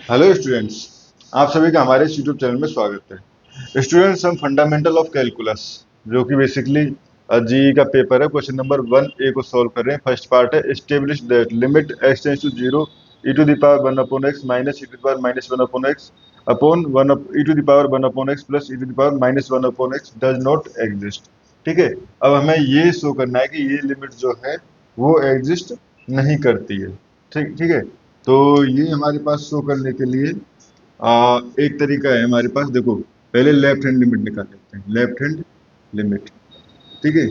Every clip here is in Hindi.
Hello students. आप सभी का हमारे इस यूट्यूब चैनल में स्वागत है। स्टूडेंट्स, हम फंडामेंटल ऑफ कैलकुलस जो कि बेसिकली जीई का पेपर है, क्वेश्चन नंबर 1A को सॉल्व कर रहे हैं। फर्स्ट पार्ट है establish that limit x tends to 0 e to the power 1 upon x minus e to the power minus 1 upon x upon 1 e to the power 1 upon x plus e to the power minus 1 upon x does not exist. ठीक है, अब हमें ये शो करना है कि ये लिमिट जो है वो एग्जिस्ट नहीं करती है। ठीक ठीक है, तो ये हमारे पास शो करने के लिए एक तरीका है हमारे पास। देखो, पहले लेफ्ट हैंड लिमिट निकाल लेते हैं, लेफ्ट हैंड लिमिट। ठीक है,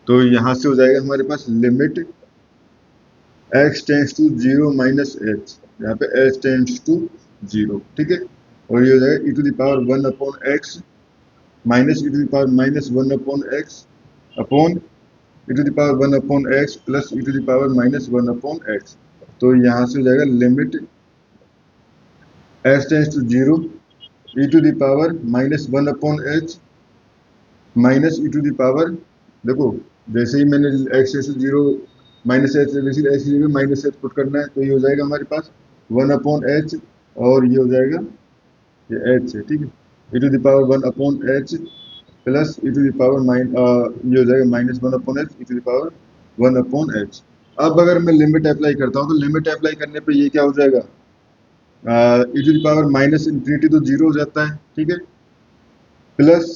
तो यहां से हो जाएगा हमारे पास limit x tends to 0 minus h, यहाँ पे h टेंड्स टू 0। ठीक है, और ये हो जाएगा e to the power 1 upon x minus e to the power minus 1 upon x upon e to the power 1 upon x plus e to the power minus 1 upon x। तो यहाँ से हो जाएगा limit h tends to 0 e to the power minus 1 upon h minus e to the power. देखो, जैसे ही मैंने एक्स से zero minus h, basically x की जगह माइनस एच पुट करना है, तो ये हो जाएगा हमारे पास 1 अपॉन एच, और ये हो जाएगा, ये एच है। ठीक है, e to the power 1 upon h plus e to the power ये हो जाएगा minus 1 upon h e to the power 1 upon h. अब अगर मैं लिमिट अप्लाई करता हूँ तो लिमिट अप्लाई करने पे ये क्या हो जाएगा, e to the power minus infinity तो जीरो हो जाता है। ठीक है, प्लस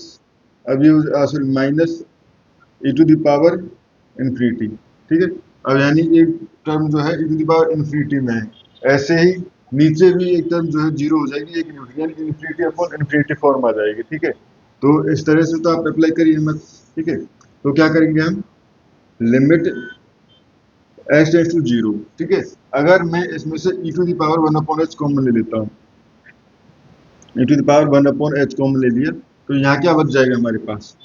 अब ये sorry minus e to the power infinity. ठीक है, अब यानी एक टर्म जो है e to the power infinity में है, ऐसे ही नीचे भी एक टर्म जो है जीरो हो जाएगी, एक इन्फिनिटी अपॉन इन्फिनिटी फॉर्म आ जाएगी। ठीक है, तो इस तरह से तो आप अप्लाई करिए मत। ठीक है, तो क्या करेंगे हम, limit h tends to zero. ठीक है, अगर मैं इसमें से e to the power 1 upon h common ले लेता हूँ, e to the power 1 upon h common ले लिया, तो यहाँ क्या बच जाएगा हमारे पास,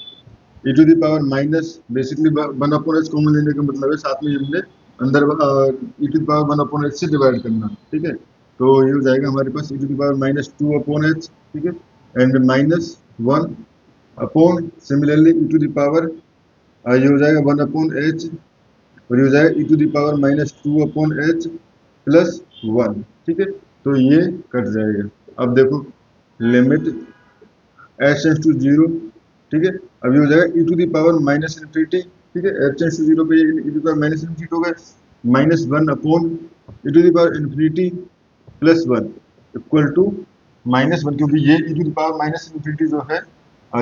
e to the power minus, basically 1 upon h common लेने का मतलब है साथ में हमने अंदर e to the power 1 upon h से डिवाइड करना। ठीक है, तो ये हो जाएगा हमारे पास e to the power minus 2 upon h. ठीक है, and minus 1 upon similarly e to the power, ये हो जाएगा 1 अपॉन एच, और ये हो जाएगा e to the power minus 2 upon h plus 1। ठीक है, तो ये कट जाएगा। अब देखो, limit h tends to zero. ठीक है, अब ये हो जाएगा e to the power minus infinity. ठीक है, एच टेंड्स टू जीरो पे e to the power minus infinity हो गया, minus 1 upon e to the power infinity plus 1 equal to minus 1, क्योंकि ये ई to the power minus infinity जो है,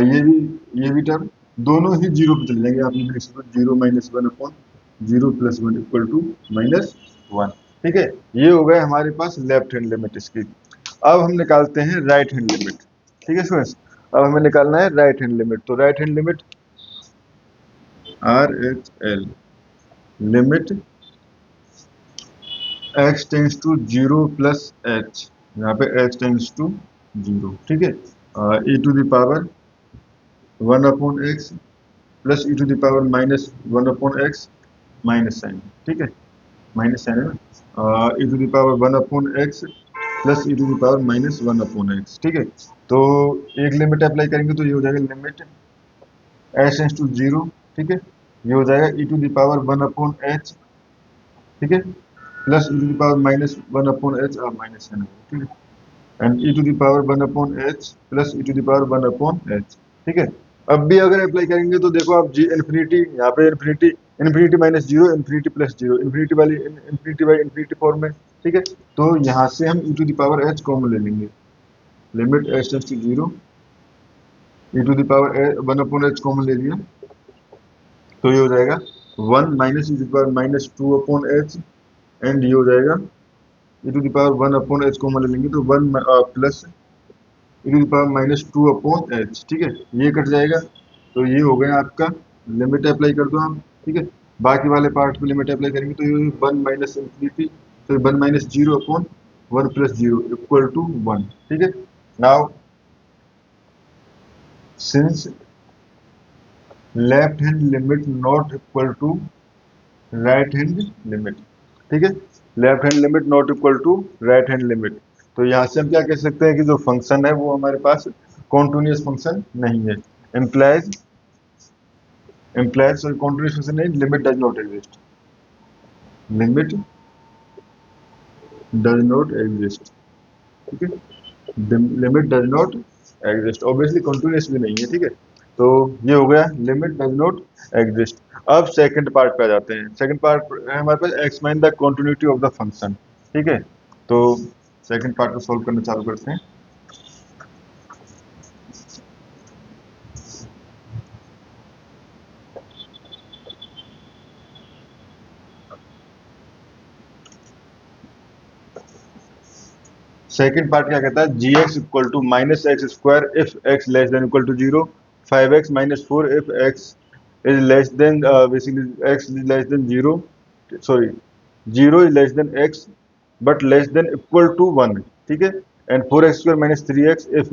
ये भी टर्म दोनों ही जीरो पे चले जाएंगे। आप लिख सकते हो zero minus 1 upon zero plus 1 equal to minus 1। ठीक है, ये हो गए हमारे पास लेफ्ट हैंड लिमिट इसकी। अब हम निकालते हैं राइट हैंड लिमिट। ठीक है स्टूडेंट्स, अब हमें निकालना है राइट हैंड लिमिट। तो right hand limit R H L, limit x tends to zero plus h, यहाँ पे एच टेंस टू जीरो। ठीक है, e to the power 1 upon x plus e to the power minus 1 upon x, minus sign. ठीक है, माइनस साइन है ना, e to the power 1 upon x plus e to the power minus 1 upon x. ठीक है, तो एक लिमिट अप्लाई करेंगे तो ये हो जाएगा limit h tends to zero. ठीक है, ये हो जाएगा e to the power 1 upon h. ठीक है, plus e to the power minus 1 upon h, minus है। ठीक है, and e to the power 1 upon h plus e to the power 1 upon h. ठीक है, अब भी अगर अप्लाई करेंगे तो देखो आप, जी इन्फिनिटी, यहाँ पे infinity, infinity minus zero, infinity plus zero, infinity वाली इन्फिनिटी बाई इन्फिनिटी फॉर्म में। ठीक है, तो यहाँ से हम e to the power h common ले लेंगे, limit h tends to zero, e to the power 1 upon h common ले लिया, तो ये हो जाएगा 1 minus e to the power minus 2 upon h, and ये हो जाएगा e to the power 1 upon h common ले लेंगे तो 1 plus e to the power minus 2 upon h. ठीक है, ये कट जाएगा, तो ये हो गया आपका, लिमिट अप्लाई कर दो आप। ठीक है, बाकी वाले पार्ट पे लिमिट अप्लाई करेंगे तो ये 1 माइनस इन्फिनिटी, फिर 1 minus zero upon 1 plus zero equal to 1। ठीक है, now since left hand limit not equal to right hand limit. ठीक है, left hand limit not equal to right hand limit, तो यहाँ से हम क्या कह सकते हैं कि जो फंक्शन है वो हमारे पास कॉन्टिन्यूस फंक्शन नहीं है, इम्प्लाइज इम्प्लाइज कॉन्टिन्यूस फंक्शन नहीं, limit does not exist, limit does not exist. ठीक है, limit does not exist, obviously continuous भी नहीं है, ठीक है। तो ये हो गया लिमिट डज नॉट एग्जिस्ट। अब सेकंड पार्ट पे आ जाते हैं। सेकंड पार्ट है हमारे पास explain the continuity of the function, ठीक है। तो सेकंड पार्ट को सॉल्व करना चालू करते हैं। सेकंड पार्ट क्या कहता है, g x equal to minus x square if x less than equal to zero, 5x minus four if x is less than basically x is less than zero, sorry zero is less than x but less than equal to one, ठीक है। And four x square minus three x if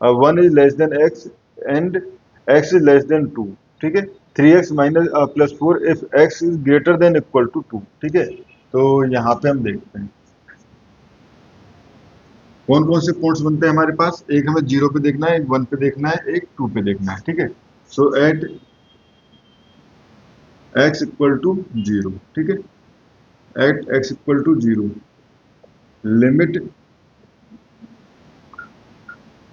one is less than x and x is less than two, ठीक है। Three x minus plus four if x is greater than equal to two, ठीक है। तो यहाँ पे हम देखते हैं कौन कौन से पॉइंट्स बनते हैं हमारे पास। एक हमें जीरो पे देखना है, एक वन पे देखना है, एक टू पे देखना है, ठीक है। So at x equal to zero, ठीक है, at x equal to zero limit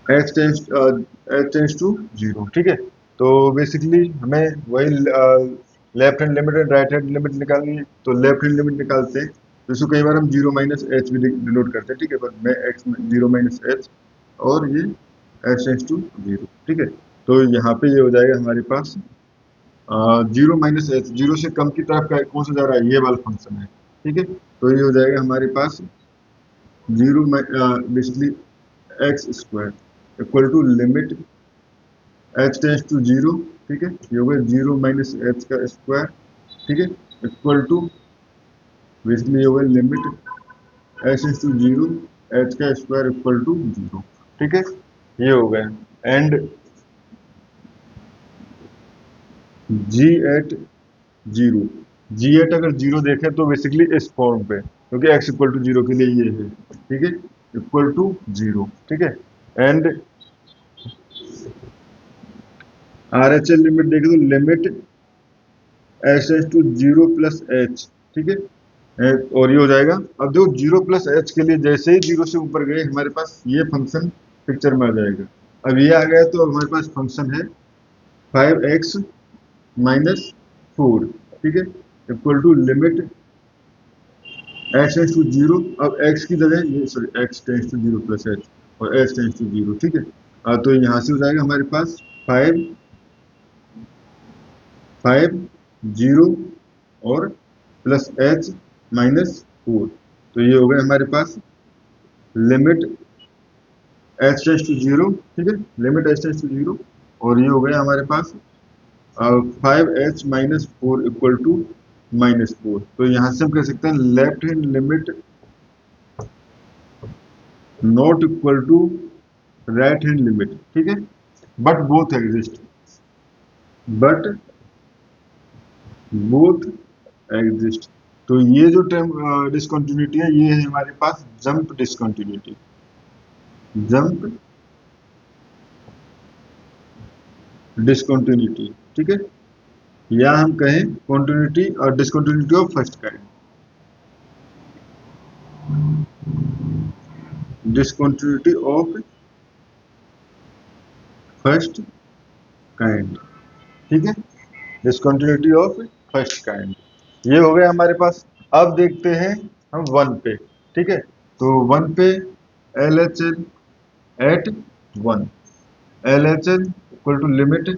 x tends to zero, ठीक है। तो बेसिकली हमें वही left hand limit and right hand limit निकालनी है। तो लेफ्ट हैंड लिमिट निकालते हैं, तो इसको कई बार हम जीरो माइनस एच भी डिनोट करते हैं, ठीक है। पर मैं एक्स जीरो माइनस एच और ये एक्स टेंस टू जीरो, ठीक है। तो यहाँ पे ये हो जाएगा हमारे पास जीरो माइनस एच, जीरो से कम की तरफ का कौन सा जा रहा है, ये वाला फंक्शन है, ठीक है। तो ये हो जाएगा हमारे पास zero basically x square equal to limit h tends to zero, ठीक है। ये हो गया जीरो माइनस एच का स्क्वायर, ठीक है, इक्वल टू बेसिकली ये हो गया limit h tends to zero h का स्क्वायर इक्वल टू जीरो, ठीक है। ये हो गया and g at zero, g at अगर जीरो देखें तो बेसिकली इस फॉर्म पे, क्योंकि एक्स इक्वल टू जीरो के लिए ये है, ठीक है, इक्वल टू जीरो, ठीक है। And R H L limit देखें तो limit x tends to zero plus h, ठीक है। और ये हो जाएगा, अब देखो जीरो प्लस एच के लिए जैसे ही जीरो से ऊपर गए हमारे पास ये फंक्शन पिक्चर में आ जाएगा। अब ये आ गया तो हमारे पास फंक्शन है फाइव एक्स माइनस फोर, ठीक है, equal to limit x tends to zero. अब एक्स की जगह ये sorry x tends to zero plus h और एक्स टेंस टू जीरो, ठीक है। तो यहाँ से हो जाएगा हमारे पास फाइव फाइव जीरो और प्लस एच माइनस फोर। तो ये हो गया हमारे पास limit h tends to zero, ठीक है, limit h tends to zero. और ये हो गया हमारे पास five h minus four equal to minus four. तो यहाँ से हम कह सकते हैं left hand limit not equal to right hand limit, ठीक है, but both exist, but both exist. तो ये जो टर्म डिसकंटिन्यूटी है ये है हमारे पास जंप डिसकंटिन्यूटी, जंप डिसकंटिन्यूटी, ठीक है। या हम कहें कंटिन्यूटी और discontinuity of first kind, discontinuity of first kind, ठीक है, डिसकंटिन्यूटी ऑफ फर्स्ट काइंड। ये हो गया हमारे पास। अब देखते हैं हम वन पे, ठीक है। तो वन पे L H L at one, L H L equal to limit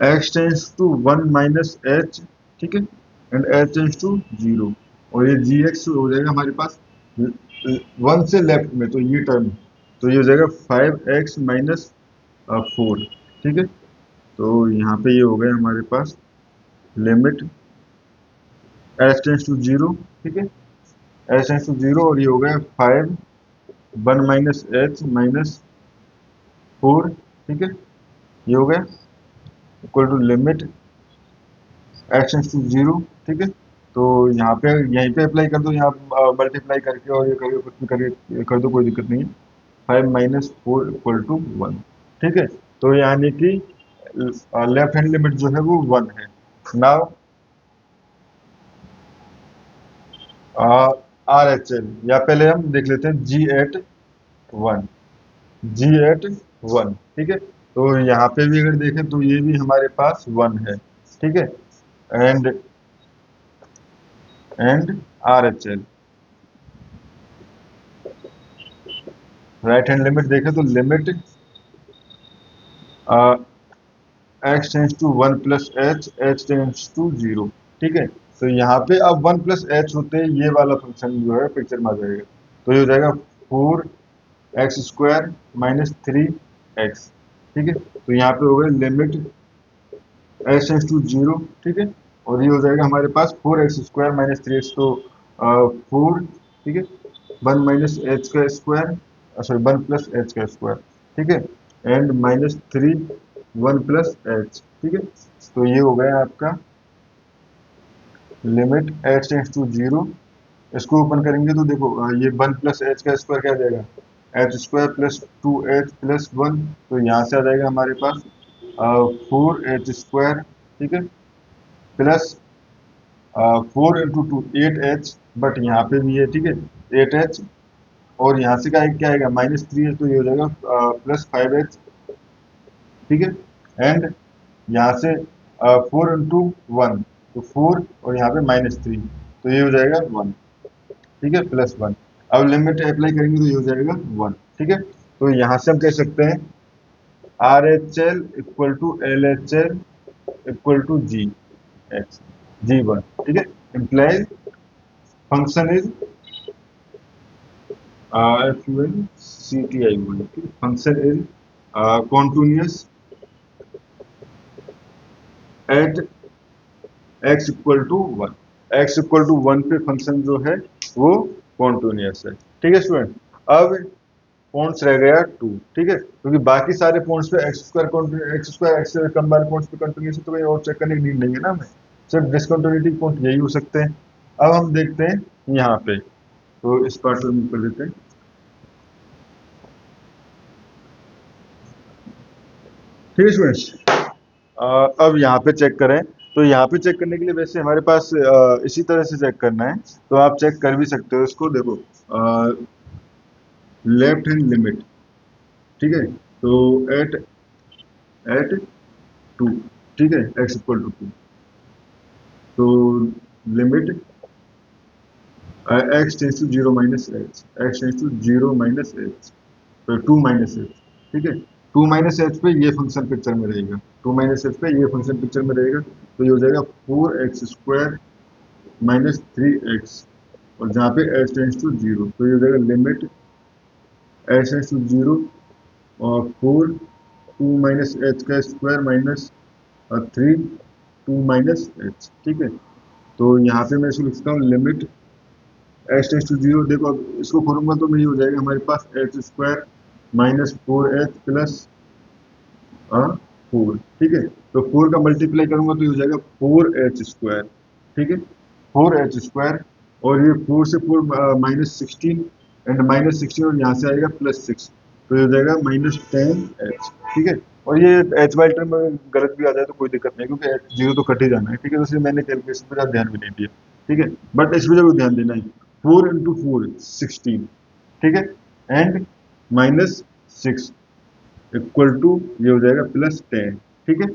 x tends to one minus h, ठीक है, and h tends to zero. और ये जी एक्स हो जाएगा हमारे पास वन से लेफ्ट में, तो ये टर्म, तो ये हो जाएगा फाइव एक्स माइनस फोर, ठीक है। तो यहाँ पे ये हो गया हमारे पास limit h tends to zero, ठीक है, एच टेंस टू जीरो। और ये हो गया five one minus h minus four, ठीक है, ये हो गया equal to limit x tends to zero, ठीक है। तो यहाँ पे यहीं पे अप्लाई कर दो, यहाँ मल्टीप्लाई करके और ये करके कुछ भी करके कर दो, कोई दिक्कत नहीं है। Five minus four equal to one, ठीक है। तो यानी कि लेफ्ट हैंड लिमिट जो है वो वन है। नाउ आर एच एल, या पहले हम देख लेते हैं जी एट वन, जी एट वन, ठीक है। तो यहाँ पे भी अगर देखें तो ये भी हमारे पास वन है, ठीक है। And R H L, right hand limit देखें तो limit x tends to one plus h, h tends to zero, ठीक है। तो यहाँ पे अब वन प्लस एच होते हैं, ये वाला फंक्शन जो है पिक्चर में आ जाएगा। तो ये हो जाएगा four x square minus three x, ठीक है। तो यहाँ पे हो गया limit x tends to zero, ठीक है। और ये हो जाएगा हमारे पास four x square minus three x, तो फोर, ठीक है, वन माइनस एच का square, sorry one plus h का स्क्वायर, ठीक है, and minus three one plus h, ठीक है। तो ये हो गया आपका limit h tends to zero. इसको ओपन करेंगे तो देखो ये वन प्लस एच का स्क्वायर क्या आ जाएगा, H square plus two H plus one. तो यहाँ से आ जाएगा हमारे पास फोर एच स्क्वायर, ठीक है, plus four into two at h, but यहाँ पे भी है, ठीक है, एट एच। और यहाँ से क्या आएगा माइनस थ्री एच, तो ये हो जाएगा प्लस फाइव एच, ठीक है। एंड यहाँ से फोर इंटू वन, तो फोर, और यहाँ पे माइनस थ्री, तो ये हो जाएगा वन, ठीक है, प्लस वन। अब लिमिट अप्लाई करेंगे तो ये हो जाएगा वन, ठीक है। तो यहाँ से हम कह सकते हैं R H L equal to L H L equal to g x, g one, ठीक है। Implies function is F U N C T I बोले, ठीक है, function is continuous at x equal to one, x equal to one पे फंक्शन जो है वो कॉन्टिन्यूअस है, ठीक है स्टूडेंट। अब पॉइंट्स रह गया टू, ठीक है, क्योंकि बाकी सारे पॉइंट्स पे एक्स स्क्वायर एक्स से कम वाले पॉइंट्स पे कंटिन्यूस है, तो कहीं और चेक करने की नीड नहीं है ना हमें, सिर्फ डिसकंटिन्यूटी पॉइंट यही हो सकते हैं। अब हम देखते हैं यहाँ पे, तो इस पार्ट को रिमूव कर देते हैं, ठीक है स्टूडेंट्स। अब यहाँ पे चेक करें, तो यहाँ पे चेक करने के लिए वैसे हमारे पास इसी तरह से चेक करना है, तो आप चेक कर भी सकते हो इसको, देखो लेफ्ट हैंड लिमिट, ठीक है, तो एट एट टू, ठीक है, एक्स इक्वल टू टू, तो limit x tends to zero minus h, x tends to zero minus h, तो टू माइनस एच, ठीक है। टू माइनस एच पे ये फंक्शन पिक्चर में रहेगा, टू माइनस एच पे ये फंक्शन पिक्चर में रहेगा, तो ये हो जाएगा four x square minus three x, और जहाँ पे एच टेंस टू जीरो, तो ये हो जाएगा limit h tends to zero और फोर टू माइनस एच का square minus three two minus h, ठीक है। तो यहाँ पे मैं इसको लिखता हूँ limit h tends to zero, देखो अब इसको खोलूंगा तो ये हो जाएगा हमारे पास h square minus four h plus four, ठीक है। तो फोर का मल्टीप्लाई करूंगा तो ये हो जाएगा फोर एच स्क्वायर, ठीक है, फोर एच स्क्वायर, और ये फोर से four minus sixteen, and minus sixteen, और यहाँ से आएगा प्लस सिक्स, तो ये हो जाएगा माइनस टेन एच, ठीक है। और ये एच वाई टर्म में गलत भी आ जाए तो कोई दिक्कत नहीं, क्योंकि एच जीरो तो कट ही जाना है, ठीक है, तो इसलिए मैंने कैलकुलेशन पर ध्यान भी नहीं दिया, ठीक है। बट इसमें जरूर ध्यान देना है, फोर इंटू फोर सिक्सटीन, ठीक है, and minus six equal to ये हो जाएगा प्लस टेन, ठीक है,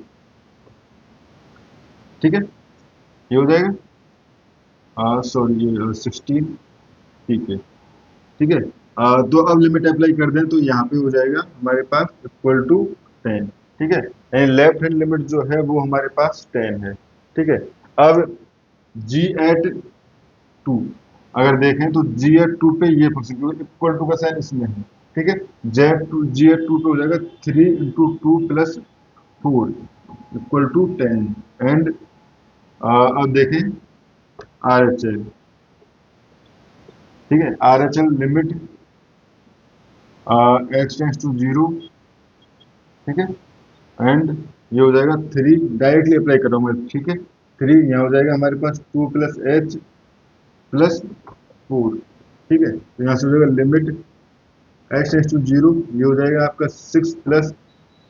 ठीक है, ये हो जाएगा सॉरी ये सिक्सटीन, ठीक है, ठीक है। तो अब लिमिट अप्लाई कर दें तो यहाँ पे हो जाएगा हमारे पास इक्वल टू टेन, ठीक है, एंड लेफ्ट हैंड लिमिट जो है वो हमारे पास टेन है, ठीक है। अब जी एट टू अगर देखें तो जी एट टू पे ये फंक्शन, क्योंकि इक्वल टू का साइन इसमें है, ठीक है, Z two G at two पे हो जाएगा three into two plus four equal to ten, and अब देखें आर एच एल, ठीक है, R H L limit x tends to zero, ठीक है, एंड ये हो जाएगा थ्री, डायरेक्टली अप्लाई कर रहा हूँ मैं, ठीक है, थ्री यहाँ हो जाएगा हमारे पास two plus h plus four, ठीक है, तो यहाँ से हो जाएगा limit x tends to zero, ये हो जाएगा आपका six plus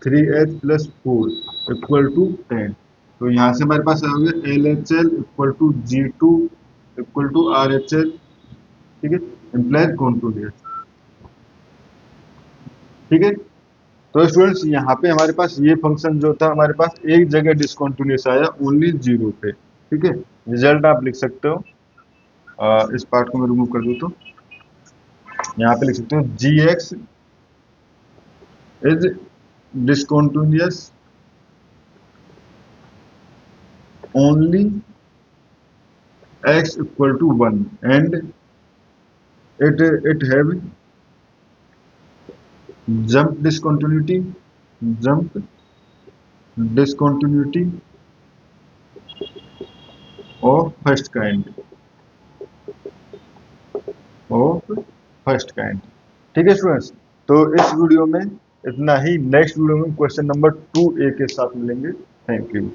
three h plus four equal to ten. तो यहाँ से हमारे पास आ गया L H L equal to g two equal to R H L ठीक है, इम्प्लाइज कॉन्टिन्यूअस। ठीक है, तो स्टूडेंट्स यहाँ पे हमारे पास ये फंक्शन जो था हमारे पास एक जगह डिसकंटिन्यूअस आया ओनली 0 पे। ठीक है, रिजल्ट आप लिख सकते हो, इस पार्ट को मैं रिमूव कर दूं तो यहाँ पे लिख सकते हो g x is discontinuous only x equal to 1 and it have jump discontinuity of first kind of first kind। ठीक है स्टूडेंट्स, तो इस वीडियो में इतना ही। नेक्स्ट वीडियो में क्वेश्चन नंबर 2A के साथ मिलेंगे। Thank you.